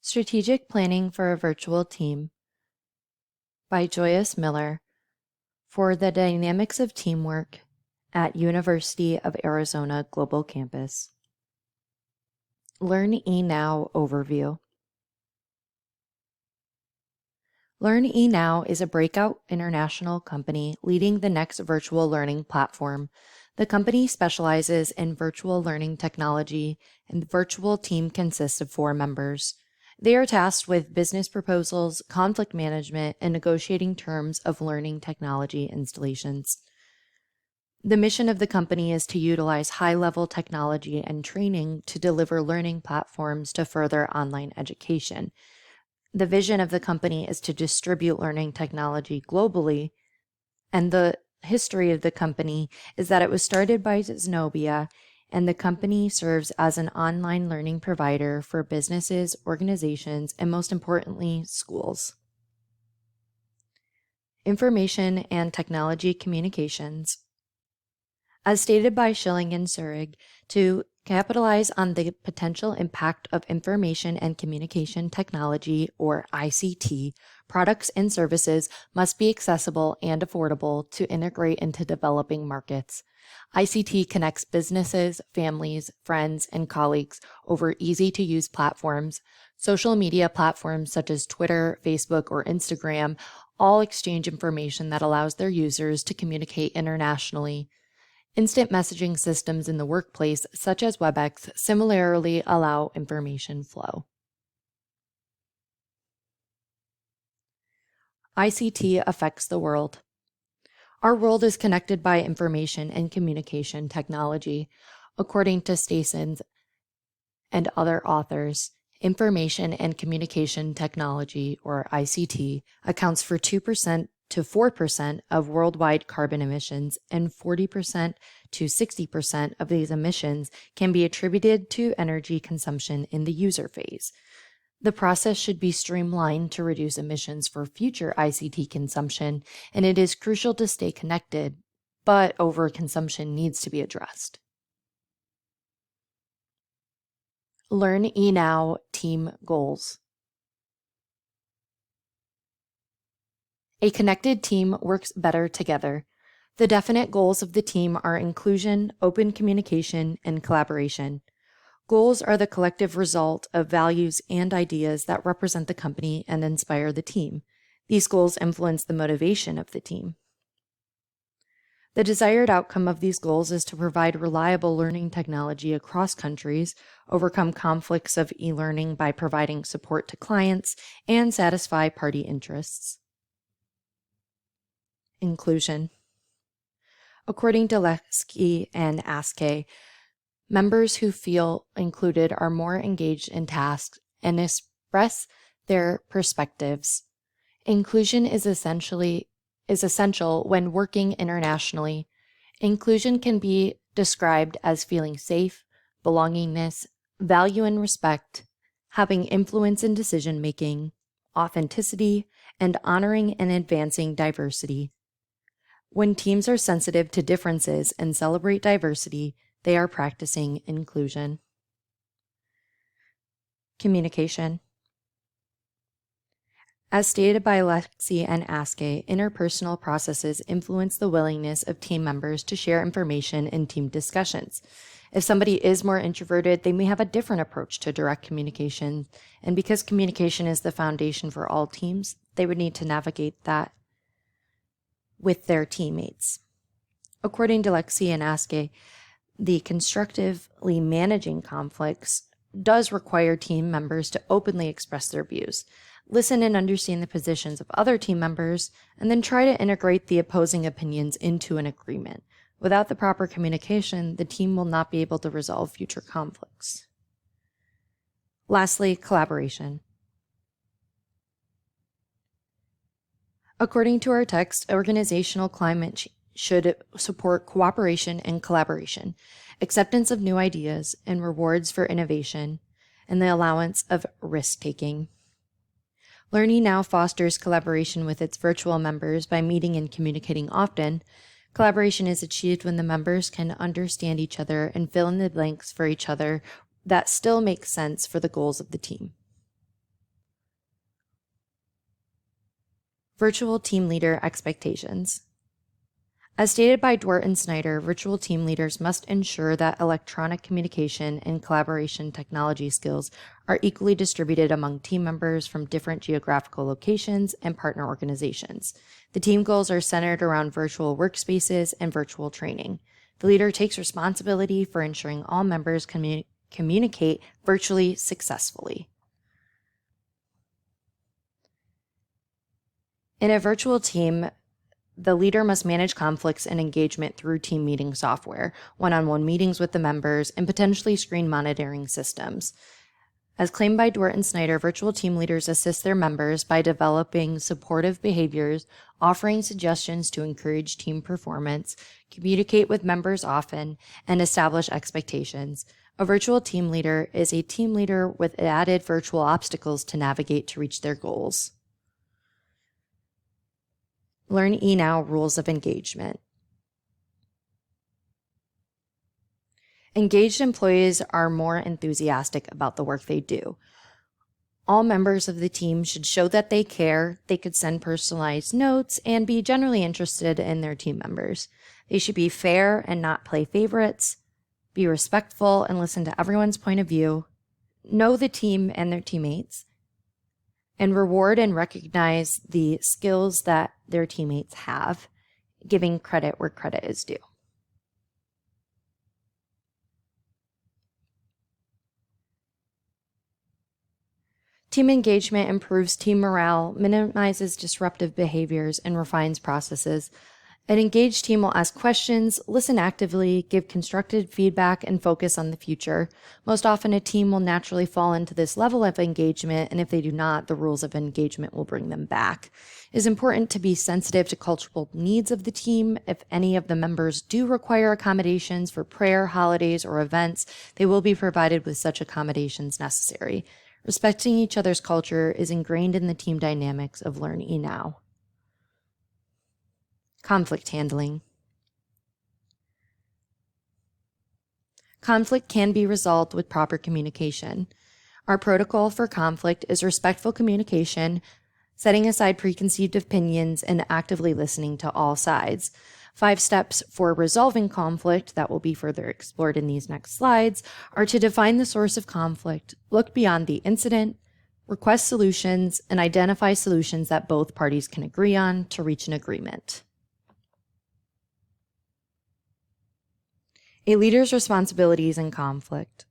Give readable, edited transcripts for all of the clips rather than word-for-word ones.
Strategic Planning for a Virtual Team by Joyce Miller for the Dynamics of Teamwork at University of Arizona Global Campus. Learn eNow Overview. Learn eNow is a breakout international company leading the next virtual learning platform. The company specializes in virtual learning technology, and the virtual team consists of 4 members. They are tasked with business proposals, conflict management, and negotiating terms of learning technology installations. The mission of the company is to utilize high-level technology and training to deliver learning platforms to further online education. The vision of the company is to distribute learning technology globally, and the history of the company is that it was started by Zenobia, and the company serves as an online learning provider for businesses, organizations, and most importantly, schools. Information and technology communications. As stated by Schilling and Zurich, to capitalize on the potential impact of information and communication technology, or ICT, products and services must be accessible and affordable to integrate into developing markets. ICT connects businesses, families, friends, and colleagues over easy-to-use platforms. Social media platforms such as Twitter, Facebook, or Instagram all exchange information that allows their users to communicate internationally. Instant messaging systems in the workplace, such as WebEx, similarly allow information flow. ICT affects the world. Our world is connected by information and communication technology. According to Stasens and other authors, information and communication technology, or ICT, accounts for 2% to 4% of worldwide carbon emissions, and 40% to 60% of these emissions can be attributed to energy consumption in the user phase. The process should be streamlined to reduce emissions for future ICT consumption, and it is crucial to stay connected, but overconsumption needs to be addressed. Learn eNow Team Goals. A connected team works better together. The definite goals of the team are inclusion, open communication, and collaboration. Goals are the collective result of values and ideas that represent the company and inspire the team. These goals influence the motivation of the team. The desired outcome of these goals is to provide reliable learning technology across countries, overcome conflicts of e-learning by providing support to clients, and satisfy party interests. Inclusion. According to Lexke and Aske, members who feel included are more engaged in tasks and express their perspectives. Inclusion is essential when working internationally. Inclusion can be described as feeling safe, belongingness, value and respect, having influence in decision-making, authenticity, and honoring and advancing diversity. When teams are sensitive to differences and celebrate diversity, they are practicing inclusion. Communication. As stated by Lexi and Aske, interpersonal processes influence the willingness of team members to share information in team discussions. If somebody is more introverted, they may have a different approach to direct communication, and because communication is the foundation for all teams, they would need to navigate that with their teammates. According to Lexi and Aske, the constructively managing conflicts does require team members to openly express their views, listen and understand the positions of other team members, and then try to integrate the opposing opinions into an agreement. Without the proper communication, the team will not be able to resolve future conflicts. Lastly, collaboration. According to our text, organizational climate should support cooperation and collaboration, acceptance of new ideas, and rewards for innovation, and the allowance of risk-taking. Learn eNow fosters collaboration with its virtual members by meeting and communicating often. Collaboration is achieved when the members can understand each other and fill in the blanks for each other that still make sense for the goals of the team. Virtual team leader expectations. As stated by Dwart and Snyder, virtual team leaders must ensure that electronic communication and collaboration technology skills are equally distributed among team members from different geographical locations and partner organizations. The team goals are centered around virtual workspaces and virtual training. The leader takes responsibility for ensuring all members communicate virtually successfully. In a virtual team, the leader must manage conflicts and engagement through team meeting software, one-on-one meetings with the members, and potentially screen monitoring systems. As claimed by Dwart and Snyder, virtual team leaders assist their members by developing supportive behaviors, offering suggestions to encourage team performance, communicate with members often, and establish expectations. A virtual team leader is a team leader with added virtual obstacles to navigate to reach their goals. Learn eNow rules of engagement. Engaged employees are more enthusiastic about the work they do. All members of the team should show that they care, they could send personalized notes, and be generally interested in their team members. They should be fair and not play favorites, be respectful and listen to everyone's point of view, know the team and their teammates, and reward and recognize the skills that their teammates have, giving credit where credit is due. Team engagement improves team morale, minimizes disruptive behaviors, and refines processes. An engaged team will ask questions, listen actively, give constructive feedback, and focus on the future. Most often, a team will naturally fall into this level of engagement, and if they do not, the rules of engagement will bring them back. It is important to be sensitive to cultural needs of the team. If any of the members do require accommodations for prayer, holidays, or events, they will be provided with such accommodations necessary. Respecting each other's culture is ingrained in the team dynamics of Learn eNow. Conflict handling. Conflict can be resolved with proper communication. Our protocol for conflict is respectful communication, setting aside preconceived opinions, and actively listening to all sides. 5 steps for resolving conflict that will be further explored in these next slides are to define the source of conflict, look beyond the incident, request solutions, and identify solutions that both parties can agree on to reach an agreement. A leader's responsibilities in conflict.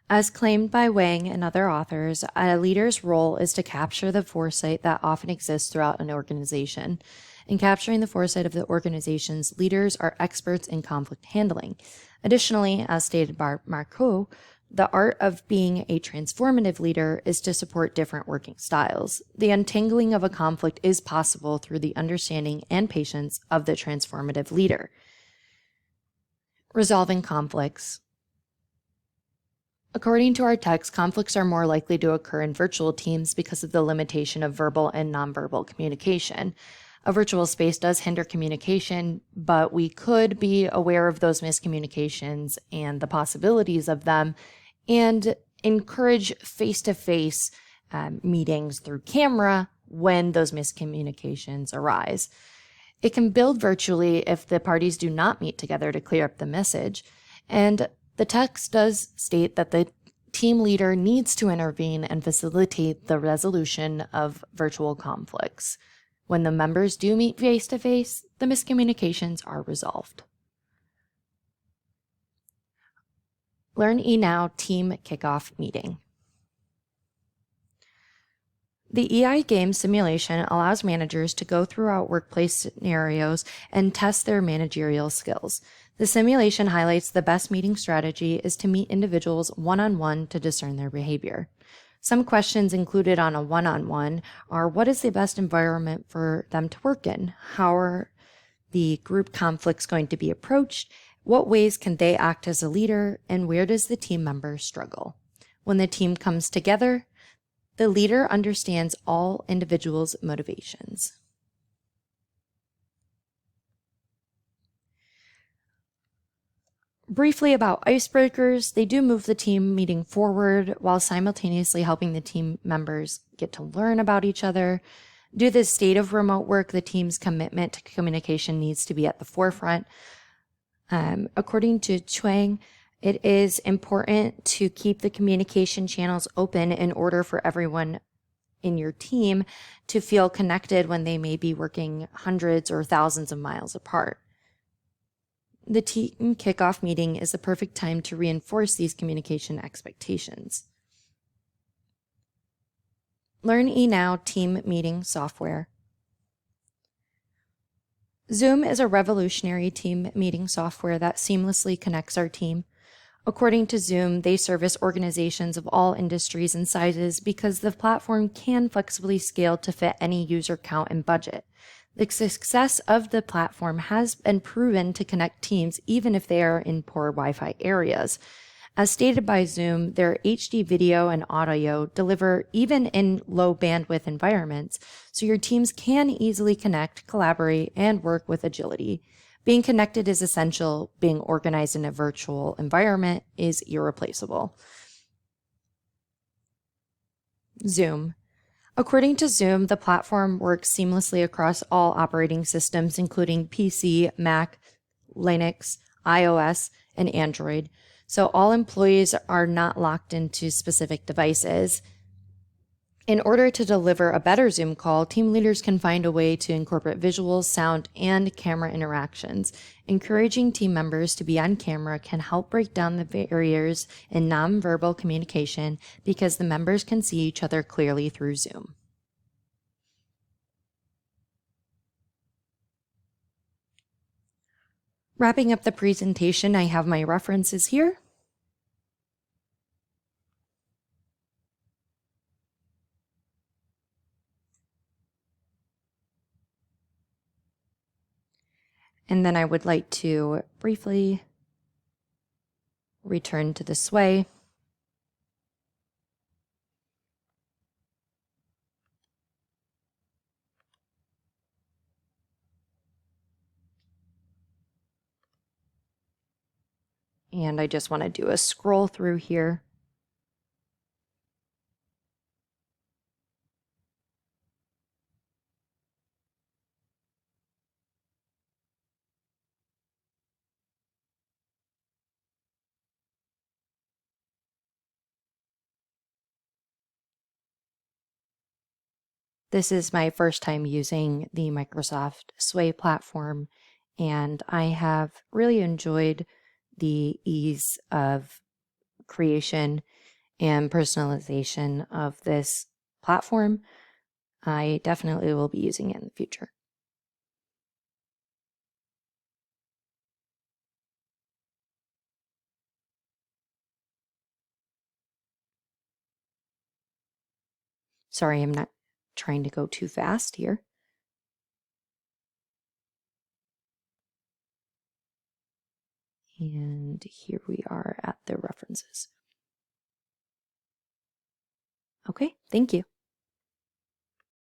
As claimed by Wang and other authors, a leader's role is to capture the foresight that often exists throughout an organization. In capturing the foresight of the organization's leaders are experts in conflict handling. Additionally, as stated by Marcoux, the art of being a transformative leader is to support different working styles. The untangling of a conflict is possible through the understanding and patience of the transformative leader. Resolving conflicts. According to our text, conflicts are more likely to occur in virtual teams because of the limitation of verbal and nonverbal communication. A virtual space does hinder communication, but we could be aware of those miscommunications and the possibilities of them and encourage face-to-face meetings through camera when those miscommunications arise. It can build virtually if the parties do not meet together to clear up the message, and the text does state that the team leader needs to intervene and facilitate the resolution of virtual conflicts. When the members do meet face-to-face, the miscommunications are resolved. Learn eNow Team Kickoff Meeting. The EI game simulation allows managers to go throughout workplace scenarios and test their managerial skills. The simulation highlights the best meeting strategy is to meet individuals one-on-one to discern their behavior. Some questions included on a one-on-one are: what is the best environment for them to work in? How are the group conflicts going to be approached? What ways can they act as a leader? And where does the team member struggle? When the team comes together, the leader understands all individuals' motivations. Briefly about icebreakers, they do move the team meeting forward while simultaneously helping the team members get to learn about each other. Due to the state of remote work, the team's commitment to communication needs to be at the forefront. According to Chuang, it is important to keep the communication channels open in order for everyone in your team to feel connected when they may be working hundreds or thousands of miles apart. The team kickoff meeting is the perfect time to reinforce these communication expectations. Learn eNow team meeting software. Zoom is a revolutionary team meeting software that seamlessly connects our team. According to Zoom, they service organizations of all industries and sizes because the platform can flexibly scale to fit any user count and budget. The success of the platform has been proven to connect teams even if they are in poor Wi-Fi areas. As stated by Zoom, their HD video and audio deliver even in low bandwidth environments, so your teams can easily connect, collaborate, and work with agility. Being connected is essential. Being organized in a virtual environment is irreplaceable. Zoom. According to Zoom, the platform works seamlessly across all operating systems, including PC, Mac, Linux, iOS, and Android. So all employees are not locked into specific devices. In order to deliver a better Zoom call, team leaders can find a way to incorporate visuals, sound, and camera interactions. Encouraging team members to be on camera can help break down the barriers in nonverbal communication because the members can see each other clearly through Zoom. Wrapping up the presentation, I have my references here. And then I would like to briefly return to the sway. And I just want to do a scroll through here. This is my first time using the Microsoft Sway platform, and I have really enjoyed the ease of creation and personalization of this platform. I definitely will be using it in the future. Sorry, I'm not trying to go too fast here. And here we are at the references. Okay, thank you.